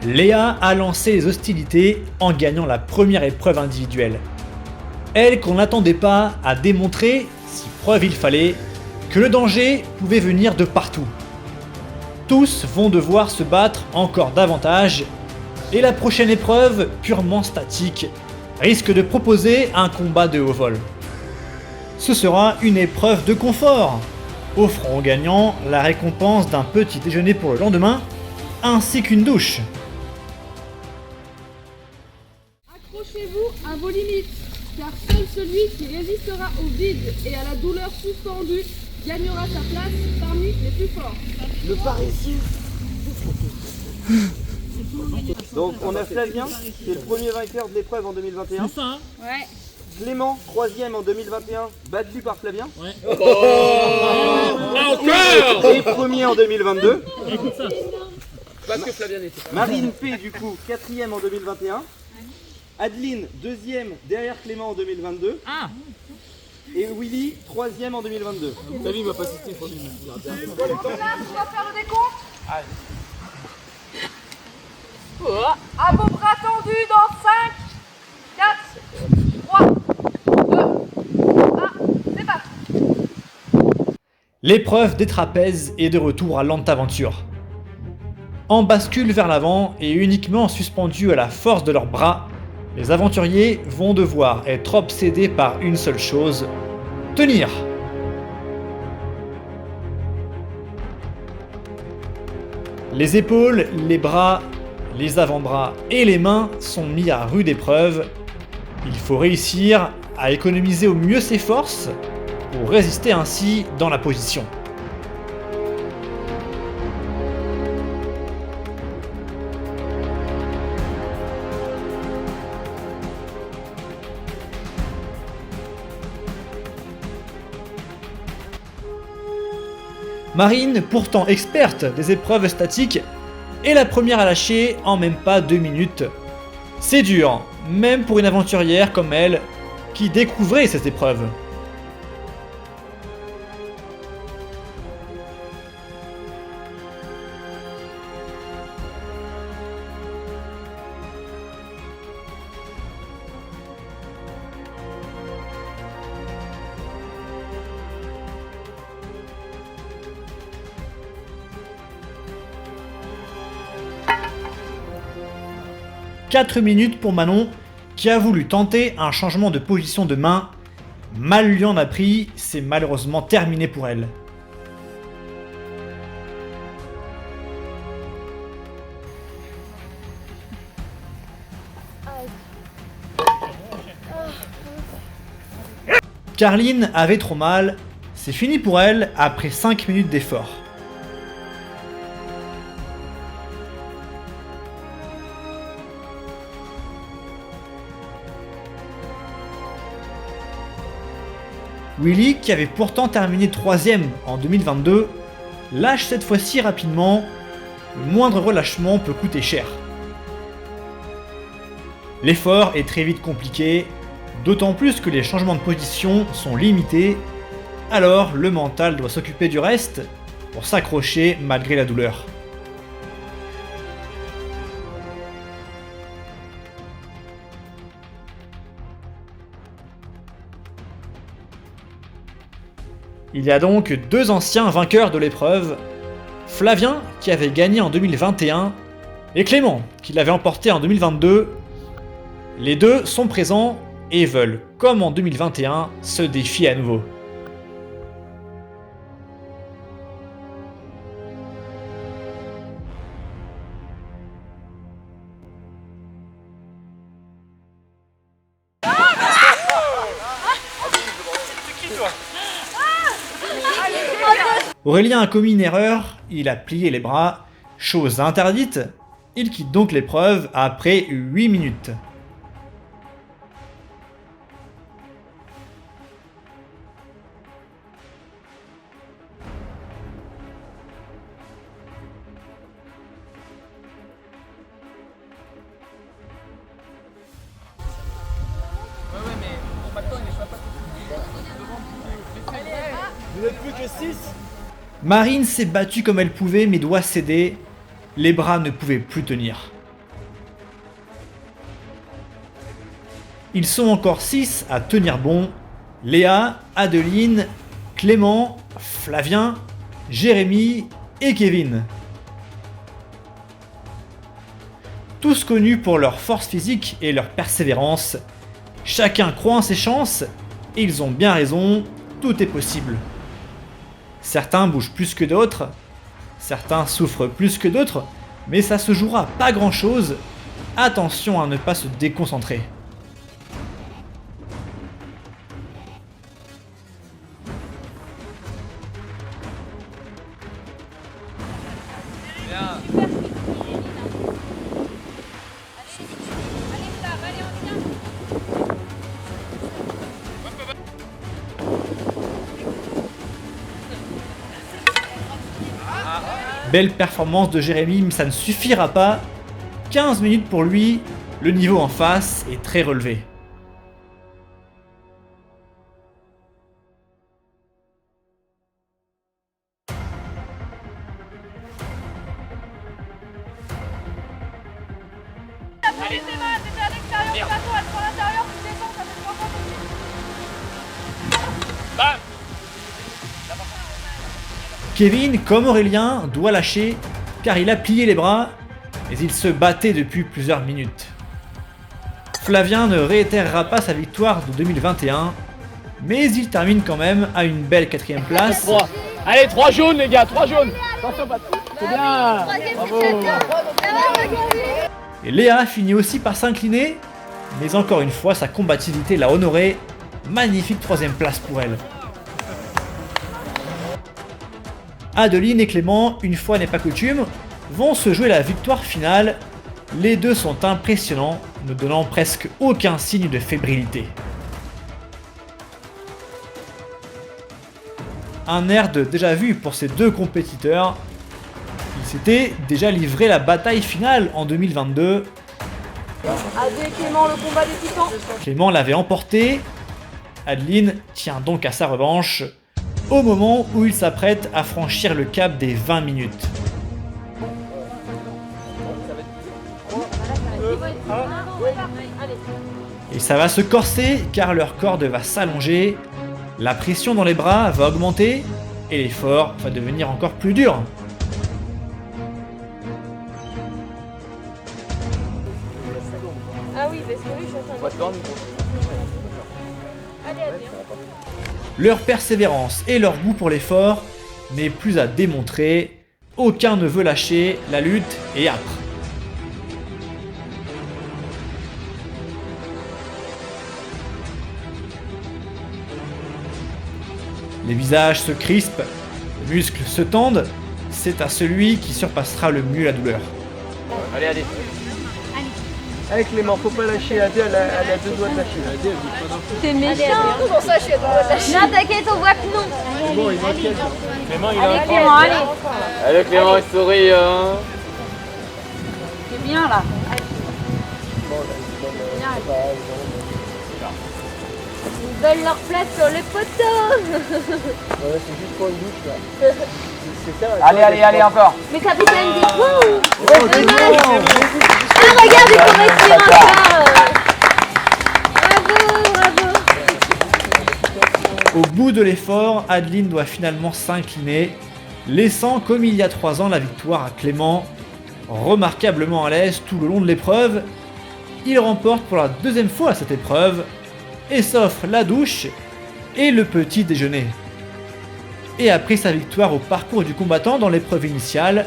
Léa a lancé les hostilités en gagnant la première épreuve individuelle. Elle, qu'on n'attendait pas, a démontré, si preuve il fallait, que le danger pouvait venir de partout. Tous vont devoir se battre encore davantage, et la prochaine épreuve, purement statique, risque de proposer un combat de haut vol. Ce sera une épreuve de confort, offrant aux gagnants la récompense d'un petit déjeuner pour le lendemain, ainsi qu'une douche. Accrochez-vous à vos limites, car seul celui qui résistera au vide et à la douleur suspendue gagnera sa place parmi les plus forts. Le paresseux. Donc on a Flavien, qui est le premier vainqueur de l'épreuve en 2021. C'est ça, hein? Ouais. Clément, troisième en 2021, battu par Flavien. Ouais. Encore. Et premier en 2022. Écoute ça. Parce que Flavien était. Marine P, du coup, quatrième en 2021. Adeline, deuxième derrière Clément en 2022. Ah. Et Willy, troisième en 2022. David m'a pas cité, franchement. On va faire le décompte. À vos bras tendus dans 5, 4, 3, 2, 1, c'est parti. L'épreuve des trapèzes est de retour à Lantaventure. En bascule vers l'avant et uniquement suspendus à la force de leurs bras, les aventuriers vont devoir être obsédés par une seule chose, tenir. Les épaules, les bras, les avant-bras et les mains sont mis à rude épreuve. Il faut réussir à économiser au mieux ses forces pour résister ainsi dans la position. Marine, pourtant experte des épreuves statiques, est la première à lâcher en même pas 2 minutes. C'est dur, même pour une aventurière comme elle, qui découvrait cette épreuve. « 4 minutes pour Manon, qui a voulu tenter un changement de position de main. Mal lui en a pris, c'est malheureusement terminé pour elle. Carline avait trop mal, c'est fini pour elle après 5 minutes d'effort. Willy, qui avait pourtant terminé 3ème en 2022, lâche cette fois-ci rapidement. Le moindre relâchement peut coûter cher. L'effort est très vite compliqué, d'autant plus que les changements de position sont limités, alors le mental doit s'occuper du reste pour s'accrocher malgré la douleur. Il y a donc 2 anciens vainqueurs de l'épreuve, Flavien qui avait gagné en 2021 et Clément qui l'avait emporté en 2022. Les deux sont présents et veulent, comme en 2021, se défier à nouveau. Aurélien a commis une erreur, il a plié les bras, chose interdite, il quitte donc l'épreuve après 8 minutes. Ouais, mais pour maintenant, il est pas Vous n'êtes plus que 6. Marine s'est battue comme elle pouvait mais doit céder, les bras ne pouvaient plus tenir. Ils sont encore 6 à tenir bon. Léa, Adeline, Clément, Flavien, Jérémy et Kevin. Tous connus pour leur force physique et leur persévérance. Chacun croit en ses chances et ils ont bien raison, tout est possible. Certains bougent plus que d'autres, certains souffrent plus que d'autres, mais ça se jouera pas grand chose. Attention à ne pas se déconcentrer. Belle performance de Jérémy, mais ça ne suffira pas. 15 minutes pour lui, le niveau en face est très relevé. Kevin, comme Aurélien, doit lâcher car il a plié les bras, mais il se battait depuis plusieurs minutes. Flavien ne réitérera pas sa victoire de 2021, mais il termine quand même à une belle 4ème place. Allez, 3 jaunes les gars, 3 jaunes. Attention, c'est bien. Bravo. Et Léa finit aussi par s'incliner, mais encore une fois sa combativité l'a honorée. Magnifique 3ème place pour elle. Adeline et Clément, une fois n'est pas coutume, vont se jouer la victoire finale. Les deux sont impressionnants, ne donnant presque aucun signe de fébrilité. Un air de déjà vu pour ces deux compétiteurs. Ils s'étaient déjà livré la bataille finale en 2022. Adé Clément, le combat des titans. Clément l'avait emporté. Adeline tient donc à sa revanche au moment où il s'apprête à franchir le cap des 20 minutes. Et ça va se corser car leur corde va s'allonger, la pression dans les bras va augmenter et l'effort va devenir encore plus dur. Ah oui, parce que lui, je suis en train de... Allez, Adé. Leur persévérance et leur goût pour l'effort n'est plus à démontrer. Aucun ne veut lâcher, la lutte est âpre. Les visages se crispent, les muscles se tendent. C'est à celui qui surpassera le mieux la douleur. Allez, allez. Allez Clément, faut pas lâcher, Adé, elle a 2 doigts de lâcher. Adé, elle veut pas d'un coup. T'es méchant. Comment ça, je suis à droite de lâcher? Non, t'inquiète, on voit que non. C'est bon, il m'inquiète. Clément, il a Allez, Clément, allez. Allez Clément, il sourit. C'est bien, là. Allez. Ils veulent leur place sur le poteau. Ouais, c'est juste pour une douche là. Allez, encore. Mais capitaine, dis dommage. Ah, regarde, il faut respirer encore. Bravo, bravo. Au bout de l'effort, Adeline doit finalement s'incliner, laissant comme il y a 3 ans la victoire à Clément. Remarquablement à l'aise tout le long de l'épreuve, il remporte pour la 2e fois cette épreuve et s'offre la douche et le petit déjeuner. Et après sa victoire au parcours du combattant dans l'épreuve initiale,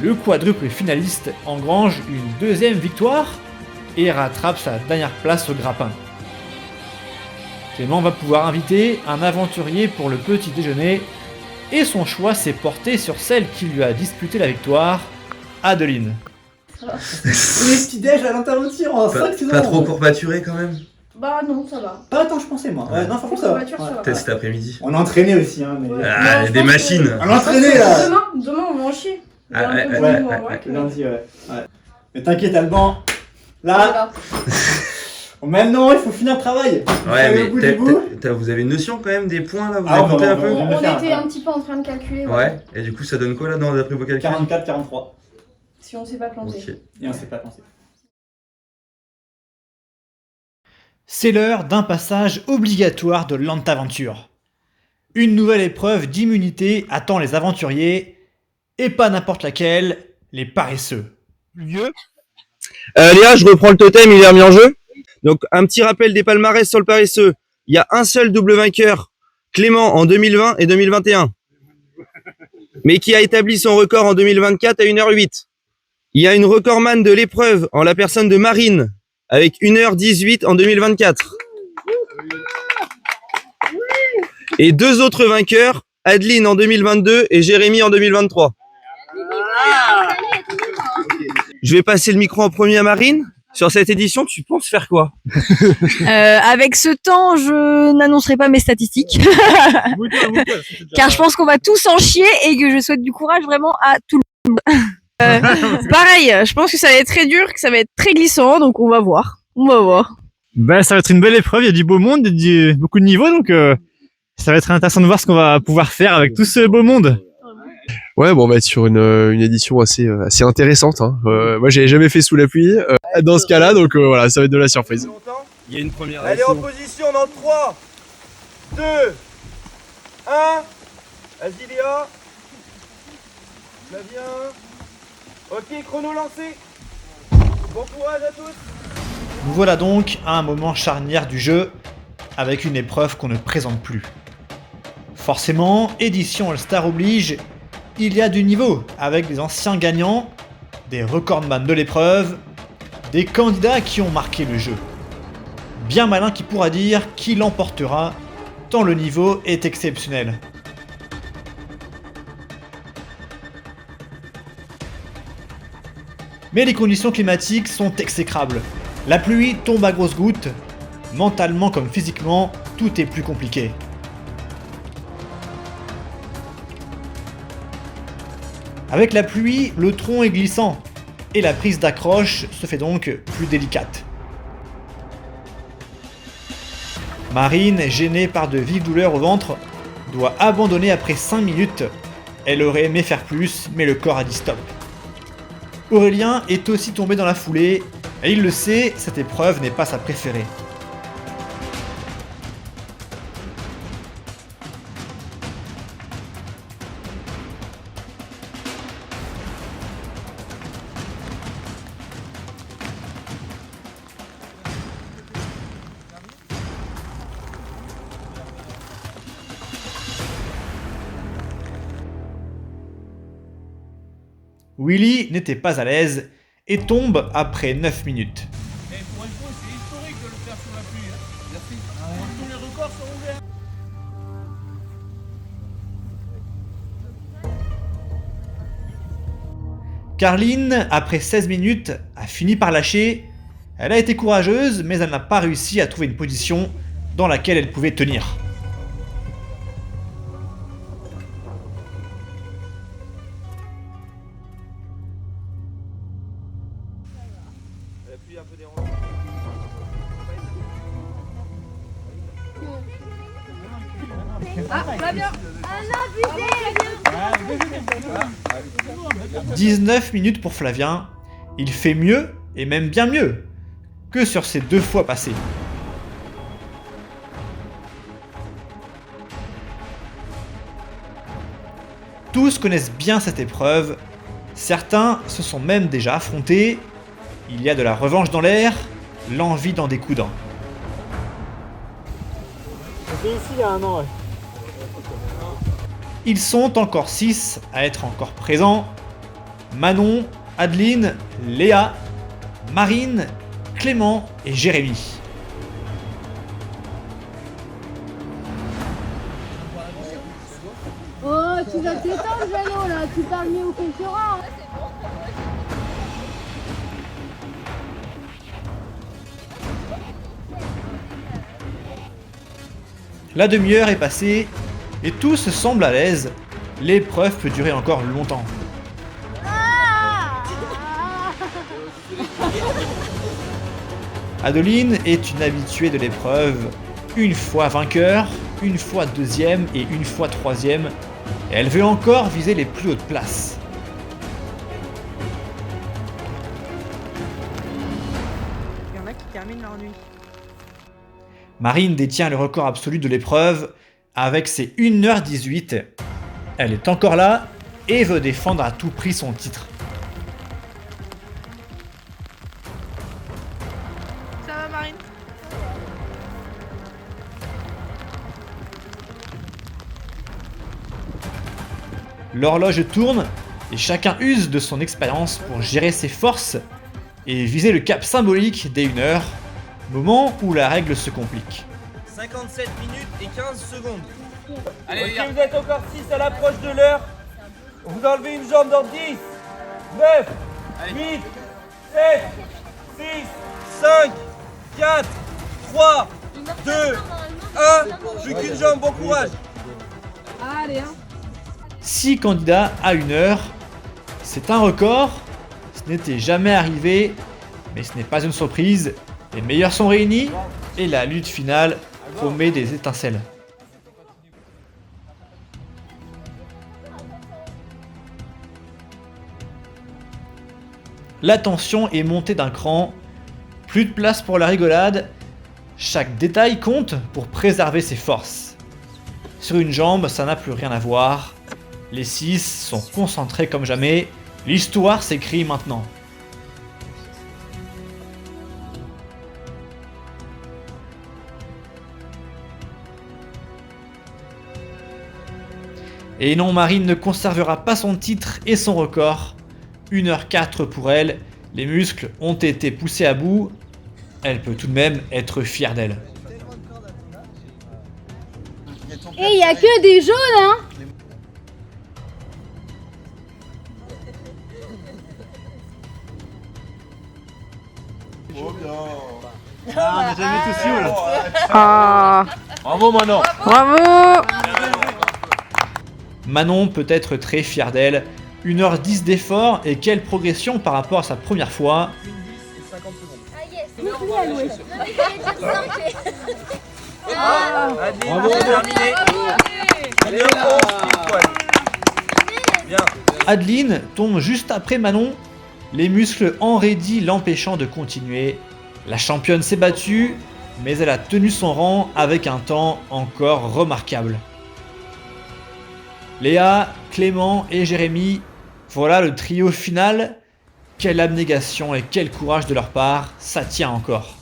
le quadruple finaliste engrange une 2e victoire et rattrape sa dernière place au grappin. Clément va pouvoir inviter un aventurier pour le petit déjeuner et son choix s'est porté sur celle qui lui a disputé la victoire, Adeline. Les petits déj à l'intervention en 5 saisons. Pas trop courbaturé quand même. Bah non, ça va. Pas tant que je pensais moi. Ouais, non, franchement ça va. Voiture, ça va. Peut-être cet après-midi. On a entraîné aussi, hein. Mais... Ouais. Ah, Non, je des pense machines. que- On a entraîné là. Demain, on va en chier. Ah, J'ai un ouais, peu de ouais, mémoire, ouais, ouais. Lundi, ouais. Mais t'inquiète, Alban. Là, Voilà. maintenant il faut finir le travail. Ouais, Au mais bout du bout. vous avez une notion quand même des points là. Vous Ah, avez on compté va- un peu. on va- On faire, était hein. un petit peu en train de calculer. Ouais. Et du coup, ça donne quoi là d'après vos calculs? 44, 43. Si on s'est pas planté. Ok. Et on s'est pas pensé. C'est l'heure d'un passage obligatoire de l'Antaventure. Une nouvelle épreuve d'immunité attend les aventuriers, et pas n'importe laquelle, les paresseux. Léa, je reprends le totem, il est remis en jeu. Donc un petit rappel des palmarès sur le paresseux. Il y a un seul double vainqueur, Clément en 2020 et 2021, mais qui a établi son record en 2024 à 1h08. Il y a une recordman de l'épreuve en la personne de Marine avec 1h18 en 2024. Et deux autres vainqueurs, Adeline en 2022 et Jérémy en 2023. Je vais passer le micro en premier à Marine. Sur cette édition, tu penses faire quoi? Avec ce temps, je n'annoncerai pas mes statistiques. Car je pense qu'on va tous en chier et que je souhaite du courage vraiment à tout le monde. Pareil, je pense que ça va être très dur, que ça va être très glissant, donc on va voir. On va voir. Ben, ça va être une belle épreuve, il y a du beau monde, il y a beaucoup de niveaux, donc ça va être intéressant de voir ce qu'on va pouvoir faire avec tout ce beau monde. Ouais, bon, on va être sur une édition assez intéressante. Hein. Moi, j'avais jamais fait sous la pluie dans ce cas-là, donc voilà, ça va être de la surprise. Il y a une première. Allez en position dans 3, 2, 1. Vas-y Léa. Flavien. Ok, chrono lancé. Bon courage à tous. Nous voilà donc à un moment charnière du jeu, avec une épreuve qu'on ne présente plus. Forcément, édition All-Star oblige, il y a du niveau, avec des anciens gagnants, des recordman de l'épreuve, des candidats qui ont marqué le jeu. Bien malin qui pourra dire qui l'emportera, tant le niveau est exceptionnel. Mais les conditions climatiques sont exécrables. La pluie tombe à grosses gouttes. Mentalement comme physiquement, tout est plus compliqué. Avec la pluie, le tronc est glissant, et la prise d'accroche se fait donc plus délicate. Marine, gênée par de vives douleurs au ventre, doit abandonner après 5 minutes. Elle aurait aimé faire plus, mais le corps a dit stop. Aurélien est aussi tombé dans la foulée, et il le sait, cette épreuve n'est pas sa préférée. Willy n'était pas à l'aise et tombe après 9 minutes. Pour une fois, c'est historique de le faire sous la pluie. Merci. Tous les records sont ouverts. Carline, après 16 minutes, a fini par lâcher. Elle a été courageuse, mais elle n'a pas réussi à trouver une position dans laquelle elle pouvait tenir. La pluie un peu dérangeante. Ah, Flavien. 19 minutes pour Flavien. Il fait mieux, et même bien mieux, que sur ces 2 fois passées. Tous connaissent bien cette épreuve. Certains se sont même déjà affrontés. Il y a de la revanche dans l'air, l'envie d'en découdre. C'est ici il y a un an, ouais. Ils sont encore 6 à être encore présents. Manon, Adeline, Léa, Marine, Clément et Jérémy. Oh, tu vas t'étendre, Jalo, là. Tu parles mieux aux concurrents. La demi-heure est passée et tous semblent à l'aise. L'épreuve peut durer encore longtemps. Adeline est une habituée de l'épreuve. Une fois vainqueur, une fois deuxième et une fois troisième. Et elle veut encore viser les plus hautes places. Il y en a qui terminent leur nuit. Marine détient le record absolu de l'épreuve avec ses 1h18. Elle est encore là et veut défendre à tout prix son titre. Ça va, Marine? L'horloge tourne et chacun use de son expérience pour gérer ses forces et viser le cap symbolique des 1 heure, moment où la règle se complique. 57 minutes et 15 secondes. Allez, ok, vous êtes encore 6 à l'approche de l'heure. Vous enlevez une jambe dans 10, 9, 8, 7, 6, 5, 4, 3, 2, 1. Plus qu'une jambe, bon courage. Allez, hein. 6 candidats à 1 heure, c'est un record, ce n'était jamais arrivé, mais ce n'est pas une surprise, les meilleurs sont réunis et la lutte finale promet des étincelles. La tension est montée d'un cran, plus de place pour la rigolade, chaque détail compte pour préserver ses forces. Sur une jambe, ça n'a plus rien à voir. Les 6 sont concentrés comme jamais. L'histoire s'écrit maintenant. Et non, Marine ne conservera pas son titre et son record. 1h04 pour elle. Les muscles ont été poussés à bout. Elle peut tout de même être fière d'elle. Et il y a que des jaunes, hein. Ah, on a jamais tous eu là. Ah, Bravo, Manon. bravo. Manon peut être très fière d'elle. 1h10 d'effort et quelle progression par rapport à sa première fois. Bravo, terminé. Allez, bien. Adeline tombe juste après Manon, les muscles enraidis l'empêchant de continuer. La championne s'est battue, mais elle a tenu son rang avec un temps encore remarquable. Léa, Clément et Jérémy, voilà le trio final. Quelle abnégation et quel courage de leur part, ça tient encore.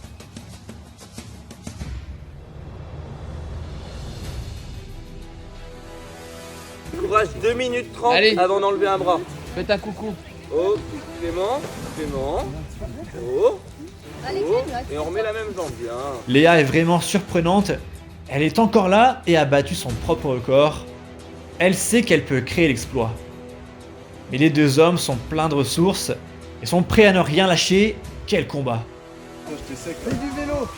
Courage, 2 minutes 30 avant d'enlever un bras. Faites un coucou. Oh, Clément, Clément. Oh. Et on remet la même jambe, bien. Léa est vraiment surprenante. Elle est encore là et a battu son propre record. Elle sait qu'elle peut créer l'exploit. Mais les deux hommes sont pleins de ressources et sont prêts à ne rien lâcher. Quel combat! Fais du vélo,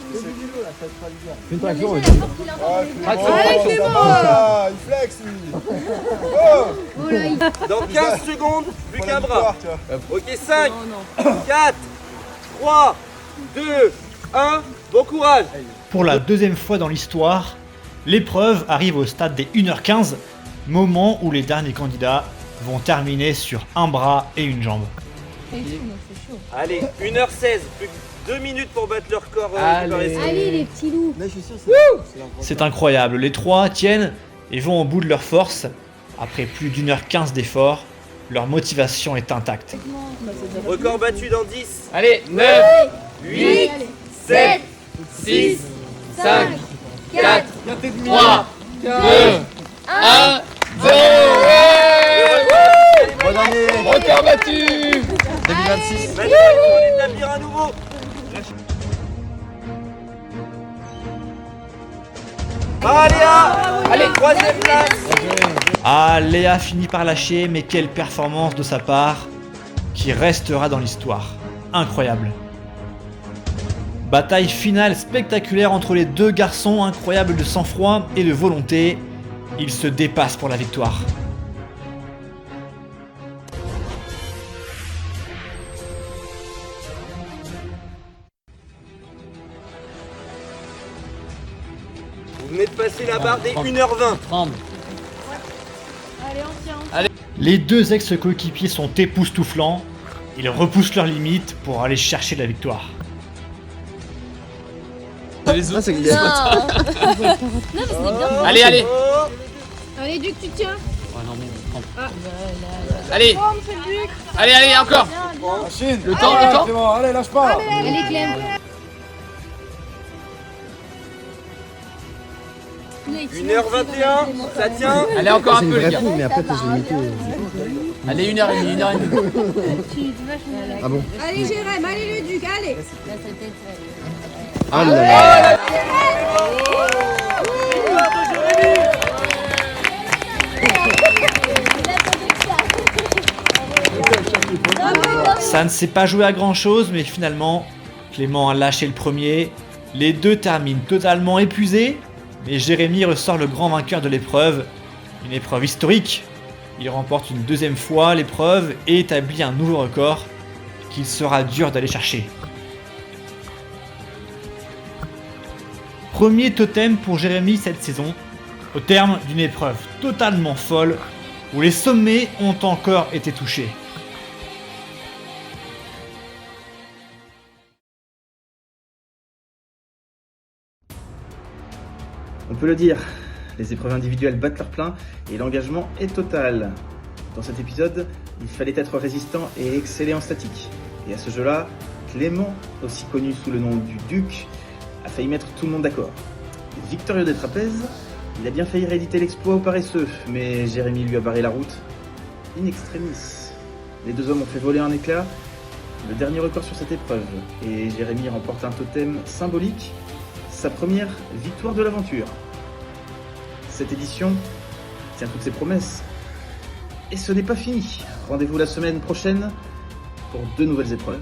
là, ça te fera du bien. Une traction, Allez, Clément. Ah, il flex lui. Dans 15 secondes, plus qu'un bras. Ok, 5, 4, 3, 2, 1. Bon courage. Pour la deuxième fois dans l'histoire, l'épreuve arrive au stade des 1h15, moment où les derniers candidats vont terminer sur un bras et une jambe. Allez, 1h16, plus que 2 minutes pour battre le record. Allez, les petits loups. C'est incroyable, les trois tiennent et vont au bout de leur force. Après plus d'1h15 d'efforts, leur motivation est intacte. Record battu dans 10. Allez, 9, 8, 7, 6, 5, 4, 3, 2, 1, 0. Bonne année. Record battu. 2026. Maintenant, il faut l'établir à nouveau. Ah, Léa. Allez, 3e place. Ah, Léa finit par lâcher, mais quelle performance de sa part, qui restera dans l'histoire. Incroyable. Bataille finale spectaculaire entre les deux garçons, incroyable de sang-froid et de volonté. Ils se dépassent pour la victoire. Vous venez de passer la barre des 1h20. Les deux ex-coéquipiers sont époustouflants. Ils repoussent leurs limites pour aller chercher la victoire. les autres. Non, mais c'est bien. Allez, allez. Allez, Duc, tu tiens. Allez. Allez, allez, encore. Le temps. Allez, lâche pas. Allez, Clem. 1h21, ça tient. Allez, encore un peu, les gars. Mais après, t'as limité. Allez, 1h30, 1h30. Ah bon? Allez, Jérém, allez, le Duc, allez. Ah là. Ça ne s'est pas joué à grand chose, mais finalement, Clément a lâché le premier. Les deux terminent totalement épuisés, mais Jérémy ressort le grand vainqueur de l'épreuve. Une épreuve historique. Il remporte une deuxième fois l'épreuve et établit un nouveau record qu'il sera dur d'aller chercher. Premier totem pour Jérémy cette saison, au terme d'une épreuve totalement folle où les sommets ont encore été touchés. On peut le dire, les épreuves individuelles battent leur plein et l'engagement est total. Dans cet épisode, il fallait être résistant et exceller en statique. Et à ce jeu-là, Clément, aussi connu sous le nom du Duc, a failli mettre tout le monde d'accord. Victorieux des trapèzes, il a bien failli rééditer l'exploit au paresseux, mais Jérémy lui a barré la route in extremis. Les deux hommes ont fait voler un éclat, le dernier record sur cette épreuve, et Jérémy remporte un totem symbolique, sa première victoire de l'aventure. Cette édition tient toutes ses promesses. Et ce n'est pas fini. Rendez-vous la semaine prochaine pour 2 nouvelles épreuves.